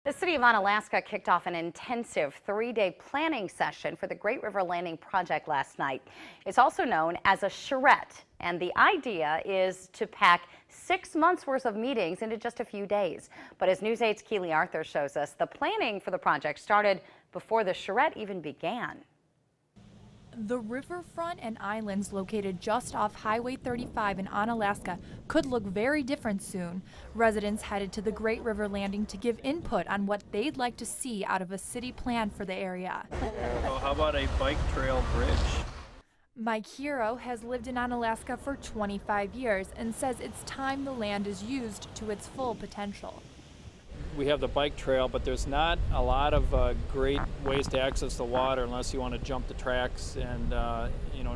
The City of Onalaska kicked off an intensive 3-day planning session for the Great River Landing project last night. It's also known as a charrette, and the idea is to pack 6 months worth of meetings into just a few days. But as News 8's Keely Arthur shows us, the planning for the project started before the charrette even began. The riverfront and islands located just off Highway 35 in Onalaska could look very different soon. Residents headed to the Great River Landing to give input on what they'd like to see out of a city plan for the area. Well, how about a bike trail bridge? Mike Hero has lived in Onalaska for 25 years and says it's time the land is used to its full potential. We have the bike trail, but there's not a lot of great ways to access the water unless you want to jump the tracks and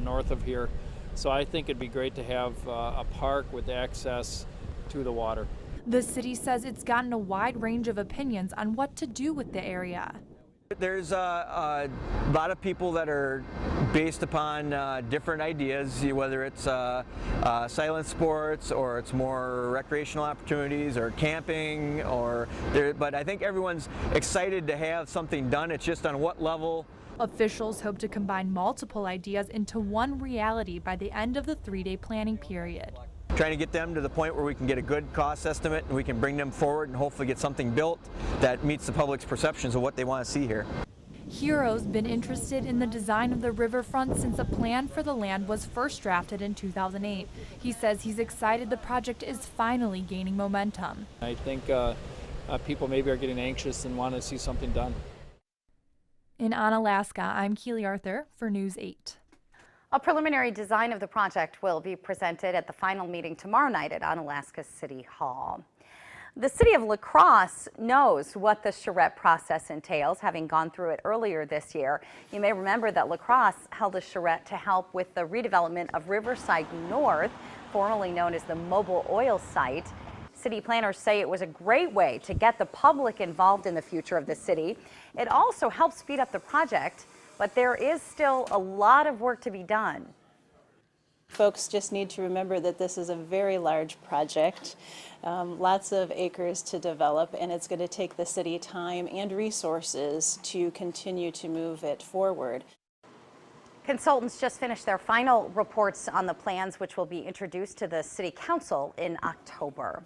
north of here. So I think it'd be great to have a park with access to the water. The city says it's gotten a wide range of opinions on what to do with the area. There's a lot of people that are based upon different ideas, whether it's silent sports or it's more recreational opportunities or camping, but I think everyone's excited to have something done. It's just on what level. Officials hope to combine multiple ideas into one reality by the end of the 3-day planning period. Trying to get them to the point where we can get a good cost estimate and we can bring them forward and hopefully get something built that meets the public's perceptions of what they want to see here. Hero's been interested in the design of the riverfront since a plan for the land was first drafted in 2008. He says he's excited the project is finally gaining momentum. I think people maybe are getting anxious and want to see something done. In Onalaska, I'm Keely Arthur for News 8. A preliminary design of the project will be presented at the final meeting tomorrow night at Onalaska City Hall. The city of La Crosse knows what the charrette process entails, having gone through it earlier this year. You may remember that La Crosse held a charrette to help with the redevelopment of Riverside North, formerly known as the mobile oil site. City planners say it was a great way to get the public involved in the future of the city. It also helped speed up the project, but there is still a lot of work to be done. Folks just need to remember that this is a very large project, lots of acres to develop, and it's going to take the city time and resources to continue to move it forward. Consultants just finished their final reports on the plans, which will be introduced to the City Council in October.